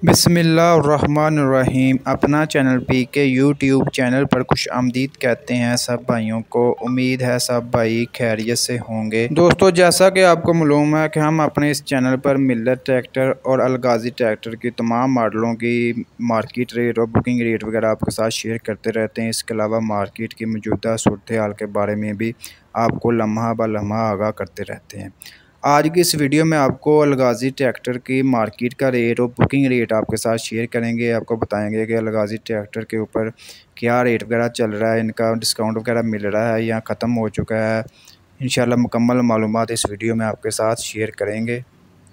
बिस्मिल्लाहिर्रहमानिर्रहीम। अपना चैनल पीके YouTube channel पर खुश आमदीद कहते हैं सब भाइयों को। उम्मीद है सब भाई खैरियत से होंगे। दोस्तों, जैसा कि आपको मालूम है कि हम अपने इस चैनल पर मिल्लत ट्रैक्टर और अलगाज़ी ट्रैक्टर की तमाम मॉडलों की मार्केट रेट और बुकिंग रेट वगैरह आपके साथ शेयर करते रहते हैं। इसके अलावा मार्केट की मौजूदा सूरत हाल के बारे में भी आपको लम्हा ब लम्हा आगाह करते रहते हैं। आज की इस वीडियो में आपको अलगाज़ी ट्रैक्टर की मार्केट का रेट और बुकिंग रेट आपके साथ शेयर करेंगे। आपको बताएंगे कि अलगाज़ी ट्रैक्टर के ऊपर क्या रेट वगैरह चल रहा है, इनका डिस्काउंट वगैरह मिल रहा है या ख़त्म हो चुका है। इंशाल्लाह मुकम्मल मालूमात इस वीडियो में आपके साथ शेयर करेंगे।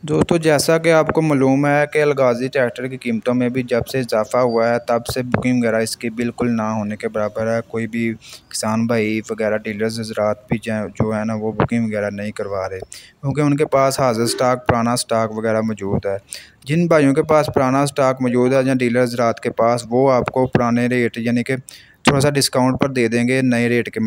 दोस्तों, जैसा कि आपको मालूम है कि अलगाज़ी ट्रैक्टर की कीमतों में भी जब से इजाफ़ा हुआ है तब से बुकिंग वगैरह इसकी बिल्कुल ना होने के बराबर है। कोई भी किसान भाई वगैरह डीलर्स हज़रात भी जो है ना वो बुकिंग वगैरह नहीं करवा रहे, क्योंकि उनके पास हाज़िर स्टाक पुराना स्टाक वगैरह मौजूद है। जिन भाइयों के पास पुराना स्टाक मौजूद है या डीलर हज़रात के पास, वो आपको पुराने रेट यानी कि थोड़ा सा डिस्काउंट पर दे देंगे। नए रेट के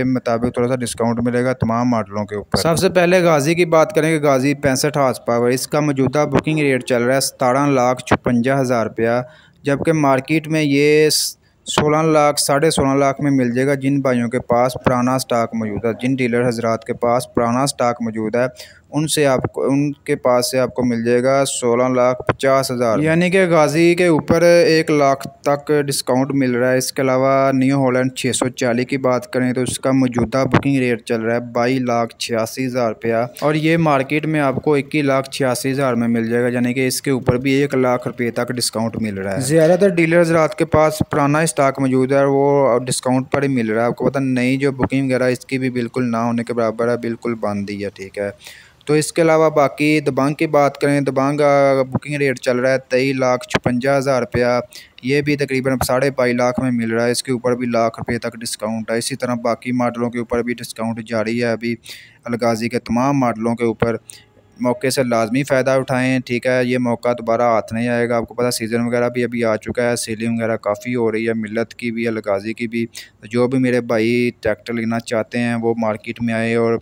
मुताबिक थोड़ा सा डिस्काउंट मिलेगा तमाम मॉडलों के ऊपर। सबसे पहले गाज़ी की बात करेंगे। गाज़ी 65 हार्स पावर, इसका मौजूदा बुकिंग रेट चल रहा है 17,56,000 रुपया, जबकि मार्केट में ये 16 लाख 16.5 लाख में मिल जाएगा। जिन भाइयों के पास पुराना स्टाक मौजूद है, जिन डीलर हज़रात के पास पुराना स्टाक मौजूद है, उनके पास से आपको मिल जाएगा 16,50,000, यानी कि गाज़ी के ऊपर 1 लाख तक डिस्काउंट मिल रहा है। इसके अलावा न्यू हॉलैंड 640 की बात करें तो उसका मौजूदा बुकिंग रेट चल रहा है 22,86,000 रुपया, और ये मार्केट में आपको 21,86,000 में मिल जाएगा, यानी कि इसके ऊपर भी 1 लाख रुपये तक डिस्काउंट मिल रहा है। ज़्यादातर डीलर्स रात के पास पुराना स्टॉक मौजूद है, वो डिस्काउंट पर ही मिल रहा है। आपको पता नई जो बुकिंग वगैरह इसकी भी बिल्कुल ना होने के बराबर है, बिल्कुल बंद ही है, ठीक है। तो इसके अलावा बाकी दबंग की बात करें, दबंग बुकिंग रेट चल रहा है 23,56,000 रुपया, ये भी तकरीबन 22.5 लाख में मिल रहा है। इसके ऊपर भी लाख रुपये तक डिस्काउंट है। इसी तरह बाकी मॉडलों के ऊपर भी डिस्काउंट जारी है। अभी अलगाज़ी के तमाम मॉडलों के ऊपर मौके से लाजमी फ़ायदा उठाएं, ठीक है। ये मौका दोबारा हाथ नहीं आएगा। आपको पता सीज़न वगैरह भी अभी आ चुका है, सेलिंग वगैरह काफ़ी हो रही है, मिल्लत की भी अलगाज़ी की भी। जो भी मेरे भाई ट्रैक्टर लेना चाहते हैं वो मार्केट में आए और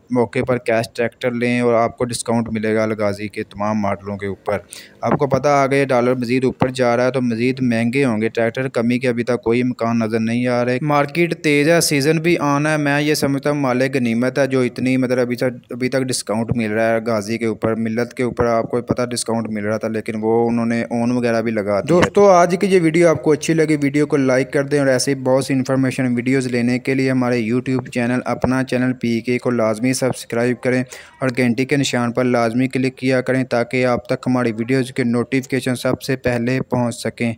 मौके पर कैश ट्रैक्टर लें और आपको डिस्काउंट मिलेगा अलगाज़ी के तमाम मॉडलों के ऊपर। आपको पता आगे डॉलर मज़ीद ऊपर जा रहा है तो मज़ीद महंगे होंगे ट्रैक्टर। कमी के अभी तक कोई इम्कान नज़र नहीं आ रहे। मार्केट तेज़ है, सीज़न भी ऑन है। मैं ये समझता हूँ माले गनीमत है जो इतनी मतलब अभी तक डिस्काउंट मिल रहा है गाज़ी के ऊपर। मिल्लत के ऊपर आपको पता डिस्काउंट मिल रहा था, लेकिन वो उन्होंने ओन वगैरह भी लगा दिया। दोस्तों, आज की ये वीडियो आपको अच्छी लगी, वीडियो को लाइक कर दें और ऐसे बहुत सी इन्फॉर्मेशन वीडियोज़ लेने के लिए हमारे यूट्यूब चैनल अपना चैनल पीके को लाजमी सब्सक्राइब करें और घंटी के निशान पर लाजमी क्लिक किया करें ताकि आप तक हमारी वीडियोज़ के नोटिफिकेशन सबसे पहले पहुंच सकें।